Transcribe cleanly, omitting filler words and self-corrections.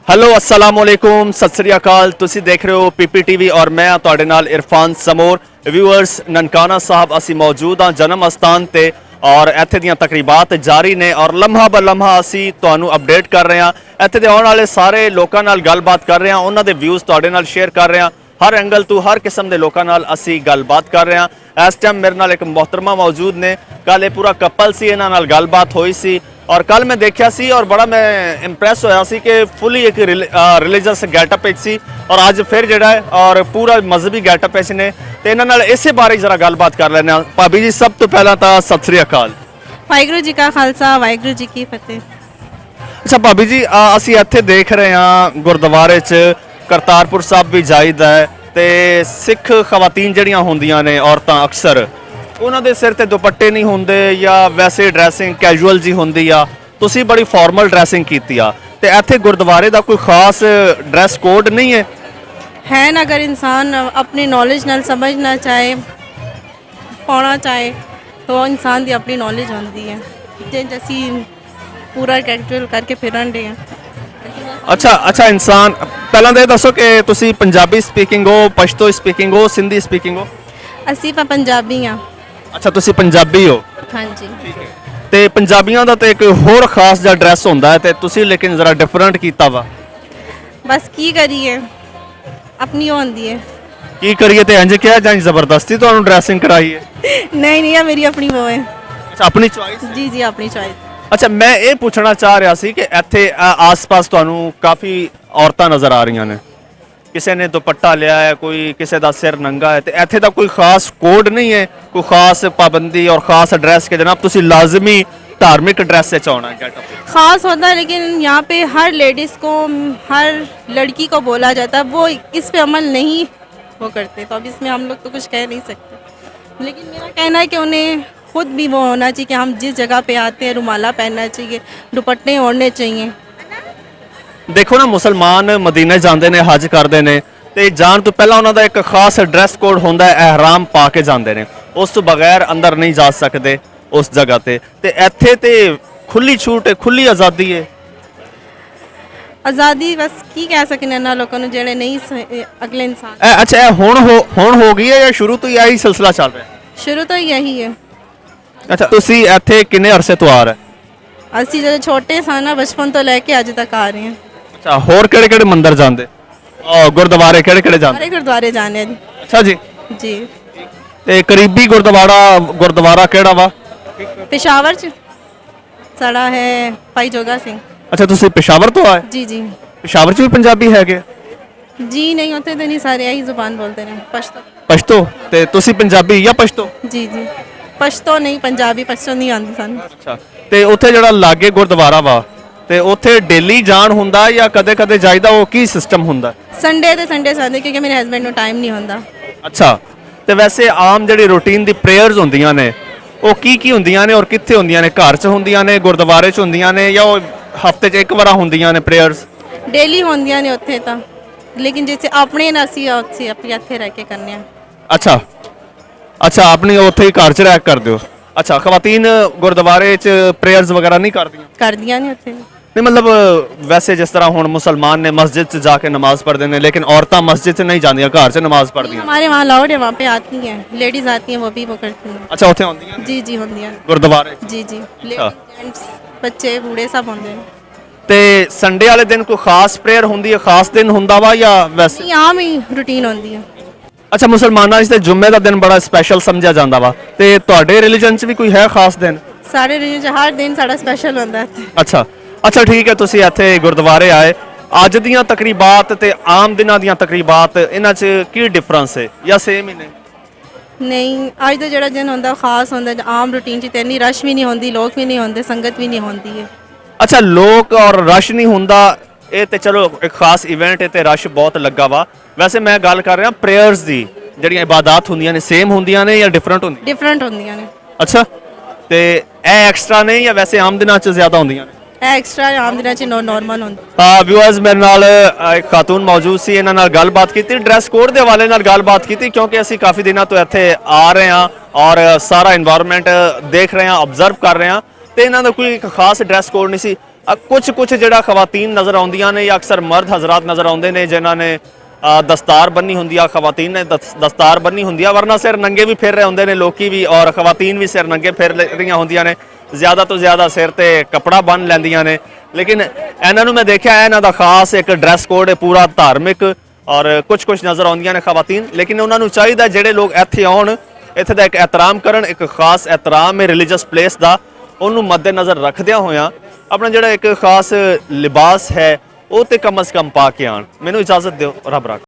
Hello अस्सलाम वालेकुम सत श्री अकाल तुसी देख रहे हो पीपीटीवी और मैं हाँ तुहाडे नाल इरफान समोर व्यूअर्स ननकाना साहब असी मौजूद हाँ जन्म अस्थान ते और इत्थे दियां तकरीबात जारी ने और लम्हा ब लम्हा असी तुहानू अपडेट कर रहे हैं इत्थे दे आउण वाले सारे लोकां नाल गलबात कर रहे हैं उन्हां दे व्यूज़ तुहाडे नाल शेयर कर रहे हैं हर एंगल तो हर किस्म के लोगों नाल असी गलबात कर रहे हैं। इस टाइम मेरे नाल एक मोहतरमा मौजूद ने कल ये पूरा कपल सी इन्हां नाल गलबात हुई सी और कल मैं देखा सी और बड़ा मैं इंप्रैस होया सी कि फुली एक रिलीजियस गैटअप सी और अज फिर जिहड़ा है और पूरा मजहबी गैटअप ने तो इन्हां नाल इसे बारे जरा गलबात कर लैंदे हां। भाभी जी सब तो पहला तो सत श्री अकाल। वाहिगुरू जी का खालसा वाहिगुरू जी की फतेह। अच्छा भाभी जी असी इत्थे देख रहे हैं गुरुद्वारे च करतारपुर साहब भी जाईदा है ते सिख खवातीन जड़ियां होंदियां ने औरतां अक्सर उन्हां दे सिर ते दुपट्टे नहीं होंदे या वैसे ड्रैसिंग कैजुअल जी होंदी आ तुसी बड़ी फॉर्मल ड्रैसिंग कीती आ ते इत्थे गुरुद्वारे दा कोई खास ड्रैस कोड नहीं है ना अगर इंसान अपनी नॉलेज नाल समझना चाहे पाना चाहे तो इंसान की अपनी नॉलेज होंदी है जे जैसी पूरा कैजुअल करके फिरन दे हैं। अच्छा अच्छा इंसान पहला तो दसो कि तुसी पंजाबी स्पीकिंग हो पश्तो स्पीकिंग हो सिंधी स्पीकिंग हो। असी पंजाबी हाँ। अच्छा तुसी पंजाबी हो। हाँ जी ते पंजाबियों का तो एक होर खास जिहा ड्रैस होंदा है ते तुसी लेकिन जरा डिफरेंट कीता वा बस की करिए अपनी होंदी है की करिए ते इंज क्या जां जबरदस्ती तुहानू ड्रैसिंग कराई है नहीं ये मेरी अपनी वो है। अच्छा अपनी चॉइस जी जी अपनी चॉइस। अच्छा मैं ये पूछना चाह रहा सी कि इत्थे आस-पास तुहानू काफ़ी औरतां नज़र आ रही ने किसी ने दुपट्टा लिया है कोई किसी का सिर नंगा है तो इत्थे दा कोई खास कोड नहीं है कोई खास पाबंदी और खास ड्रैस के जनाब तुसी लाजमी धार्मिक ड्रेस से चाहना है गेटअप खास होता है लेकिन यहाँ पे हर लेडीज़ को हर लड़की को बोला जाता है वो इस पे अमल नहीं वो करते तो अब इसमें हम लोग तो कुछ कह नहीं सकते लेकिन मेरा कहना है कि उन्हें खुद भी वो होना चाहिए कि हम जिस जगह पे आते हैं रुमाला पहनना चाहिए दुपट्टे ओढ़ने चाहिए। देखो ना मुसलमान मदीने जाते हैं हज करते हैं तो जान तो पहला उन्होंने एक खास ड्रैस कोड होंदा है एहराम पा के जाते हैं उस तो बगैर अंदर नहीं जा सकते उस जगह ते इत्थे ते खुली छूट है खुली आज़ादी है आज़ादी बस की कह सकने ना लोगों ने जेड़े नहीं अगले इंसान अच्छा हुण हो गई है या शुरू तो यही सिलसिला चल रहा है शुरू तो यही है। अच्छा तुसी इत्थे किन्ने अरसे तो आ रहे ਅਸੀਂ ਜਦੋਂ ਛੋਟੇ ਸਾਂ ਨਾ ਬਚਪਨ ਤੋਂ ਲੈ ਕੇ ਅੱਜ ਤੱਕ ਆ ਰਹੇ ਹਾਂ। अच्छा होर केड़े केड़े मंदिर जांदे गुरुद्वारे केड़े केड़े जांदे ਸਾਰੇ ਗੁਰਦੁਆਰੇ ਜਾਂਦੇ ਆ ਜੀ। अच्छा जी ਜੀ ते करीबी गुरुद्वारा केड़ा वा पेशावर ਚ ਸਾਡਾ ਹੈ ਭਾਈ ਜੋਗਾ ਸਿੰਘ। अच्छा तुसी पेशावर तो आए जी जी पेशावर च भी पंजाबी हैगे जी नहीं होते तो नहीं सारे यही जुबान बोलते हैं पश्तो। पश्तो ते तुसी पंजाबी या पश्तो जी जी पश्तो नहीं पंजाबी पश्तो नहीं आती सन। अच्छा ਤੇ ਉੱਥੇ ਜਿਹੜਾ ਲਾਗੇ ਗੁਰਦੁਆਰਾ ਵਾ ਤੇ ਉੱਥੇ ਡੇਲੀ ਜਾਣ ਹੁੰਦਾ ਜਾਂ ਕਦੇ-ਕਦੇ ਜਾਈਦਾ ਉਹ ਕੀ ਸਿਸਟਮ ਹੁੰਦਾ ਸੰਡੇ ਤੇ ਸੰਡੇ ਜਾਂਦੇ ਕਿਉਂਕਿ ਮੇਰੇ ਹਸਬੰਡ ਨੂੰ ਟਾਈਮ ਨਹੀਂ ਹੁੰਦਾ। ਅੱਛਾ ਤੇ ਵੈਸੇ ਆਮ ਜਿਹੜੀ ਰੂਟੀਨ ਦੀ ਪ੍ਰੇਅਰਸ ਹੁੰਦੀਆਂ ਨੇ ਉਹ ਕੀ ਹੁੰਦੀਆਂ ਨੇ ਔਰ ਕਿੱਥੇ ਹੁੰਦੀਆਂ ਨੇ ਘਰ 'ਚ ਹੁੰਦੀਆਂ ਨੇ ਗੁਰਦੁਆਰੇ 'ਚ ਹੁੰਦੀਆਂ ਨੇ ਜਾਂ ਉਹ ਹਫਤੇ 'ਚ ਇੱਕ ਵਾਰ ਹੁੰਦੀਆਂ ਨੇ ਪ੍ਰੇਅਰਸ ਡੇਲੀ ਹੁੰਦੀਆਂ ਨੇ ਉੱਥੇ ਤਾਂ ਲੇਕਿਨ ਜਿਵੇਂ ਆਪਣੇ ਨਾਲ ਅਸੀਂ ਆਪਣੇ ਇੱਥੇ ਰਹਿ ਕੇ ਕਰਨੇ ਆ। ਅੱਛਾ ਅੱਛਾ ਆਪਣੀ ਉੱਥੇ ਹੀ ਘਰ 'ਚ ਰਹਿ ਕਰਦੇ ਹੋ। अच्छा खवातीन गुरुद्वारे च प्रेयर्स वगैरह नहीं करदियां नहीं उत्थे नहीं मतलब वैसे जिस तरह हुण मुसलमान ने मस्जिद च जाके नमाज पढ़ते हैं लेकिन औरतां मस्जिद च नहीं जांदियां घर च नमाज पढ़दियां हमारे वहाँ लाउड है वहाँ पे आती हैं लेडीज आती हैं वो भी वो करती हैं। अच्छा उत्थे आउंदियां जी जी होंदियां गुरुद्वारे जी जी लेडीज जेंट्स बच्चे बूढ़े सब होंदे ने। ते संडे वाले दिन कोई खास प्रेयर हुंदी है खास दिन हुंदा वा या वैसे आम ही रूटीन होंदी है। अच्छा मुसलमाना इस जुम्मे का दिन बड़ा स्पैशल समझा जाता वा ते तुहाडे रिलीजन च भी कोई है खास दिन सारे रिलीजन हर दिन साड़ा स्पैशल होंदा है। अच्छा अच्छा ठीक है तुसी इत्थे गुरुद्वारे आए अज दियां तकरीबात ते आम दिनां दियां तकरीबात इन्हां च की डिफरेंस है या सेम ही ने नहीं अज दा जेड़ा दिन होंदा खास होंदा आम रूटीन च ते इन्नी रश भी नहीं होंदी लोग भी नहीं होंदे संगत भी नहीं होंदी है। अच्छा लोग और रश नहीं हुंदा ਇਹ ਤੇ ਚਲੋ ਇੱਕ ਖਾਸ ਇਵੈਂਟ ਹੈ ਤੇ ਰਸ਼ ਬਹੁਤ ਲੱਗਾ ਵਾ ਵੈਸੇ ਮੈਂ ਗੱਲ ਕਰ ਰਿਹਾ ਪ੍ਰੇਅਰਸ ਦੀ ਜਿਹੜੀਆਂ ਇਬਾਦਤ ਹੁੰਦੀਆਂ ਨੇ ਸੇਮ ਹੁੰਦੀਆਂ ਨੇ ਜਾਂ ਡਿਫਰੈਂਟ ਹੁੰਦੀਆਂ ਡਿਫਰੈਂਟ ਹੁੰਦੀਆਂ ਨੇ। ਅੱਛਾ ਤੇ ਇਹ ਐਕਸਟਰਾ ਨੇ ਜਾਂ ਵੈਸੇ ਆਮ ਦਿਨਾਂ 'ਚ ਜ਼ਿਆਦਾ ਹੁੰਦੀਆਂ ਨੇ ਇਹ ਐਕਸਟਰਾ ਆਮ ਦਿਨਾਂ 'ਚ ਨਾਰਮਲ ਹੁੰਦਾ। ਹਾਂ ਵਿਊਅਰਸ ਮੇਰੇ ਨਾਲ ਇੱਕ ਖਾਤੂਨ ਮੌਜੂਦ ਸੀ ਇਹਨਾਂ ਨਾਲ ਗੱਲਬਾਤ ਕੀਤੀ ਡਰੈਸ ਕੋਡ ਦੇ ਹਵਾਲੇ ਨਾਲ ਗੱਲਬਾਤ ਕੀਤੀ ਕਿਉਂਕਿ ਅਸੀਂ ਕਾਫੀ ਦਿਨਾਂ ਤੋਂ ਇੱਥੇ ਆ ਰਹੇ ਹਾਂ ਔਰ ਸਾਰਾ এনवायरमेंट ਦੇਖ ਰਹੇ ਹਾਂ ਆਬਜ਼ਰਵ ਕਰ ਰਹੇ ਹਾਂ ਤੇ ਇਹਨਾਂ ਦਾ ਕੋਈ ਇੱਕ ਖਾਸ ਡਰੈਸ ਕੋਡ ਨਹੀਂ ਸੀ ਕੁਝ ਜਿਹੜਾ ਖਵਾਤੀਨ ਨਜ਼ਰ ਆਉਂਦੀਆਂ ਨੇ ਜਾਂ ਅਕਸਰ ਮਰਦ ਹਜ਼ਰਾਤ ਨਜ਼ਰ ਆਉਂਦੇ ਨੇ ਜਿਨ੍ਹਾਂ ਨੇ ਦਸਤਾਰ ਬੰਨੀ ਹੁੰਦੀ ਆ, ਖਵਾਤੀਨ ਨੇ ਦਸਤਾਰ ਬੰਨੀ ਹੁੰਦੀ ਆ, ਵਰਨਾ ਸਿਰ ਨੰਗੇ ਵੀ ਫਿਰ ਰਹੇ ਹੁੰਦੇ ਨੇ ਲੋਕੀ ਵੀ, ਔਰ ਖਵਾਤੀਨ ਵੀ ਸਿਰ ਨੰਗੇ ਫਿਰ ਰਹੀਆਂ ਹੁੰਦੀਆਂ ਨੇ। ਜ਼ਿਆਦਾ ਤੋਂ ਜ਼ਿਆਦਾ ਸਿਰ ਤੇ ਕਪੜਾ ਬੰਨ ਲੈਂਦੀਆਂ ਨੇ। ਲੇਕਿਨ ਇਹਨਾਂ ਨੂੰ ਮੈਂ ਦੇਖਿਆ ਇਹਨਾਂ ਦਾ ਖਾਸ ਇੱਕ ਡਰੈਸ ਕੋਡ ਹੈ ਪੂਰਾ ਧਾਰਮਿਕ, ਔਰ ਕੁਝ ਨਜ਼ਰ ਆਉਂਦੀਆਂ ਨੇ ਖਵਾਤੀਨ। ਲੇਕਿਨ ਉਹਨਾਂ ਨੂੰ ਚਾਹੀਦਾ ਜਿਹੜੇ ਲੋਕ ਇੱਥੇ ਆਉਣ, ਇੱਥੇ ਦਾ ਇੱਕ ਇਹਤਰਾਮ ਕਰਨ, ਇੱਕ ਖਾਸ ਇਹਤਰਾਮ ਹੈ ਰਿਲੀਜੀਅਸ ਪਲੇਸ ਦਾ, ਉਹਨੂੰ ਮੱਦੇਨਜ਼ਰ ਰੱਖਦਿਆਂ ਹੋਇਆਂ ਆਪਣਾ ਜਿਹੜਾ ਇੱਕ ਖਾਸ ਲਿਬਾਸ ਹੈ ਉਹ ਤੇ ਕਮ ਅਜ਼ ਕਮ ਪਾ ਕੇ ਆਉਣ। ਮੈਨੂੰ ਇਜਾਜ਼ਤ ਦਿਓ, ਰੱਬ ਰੱਖ।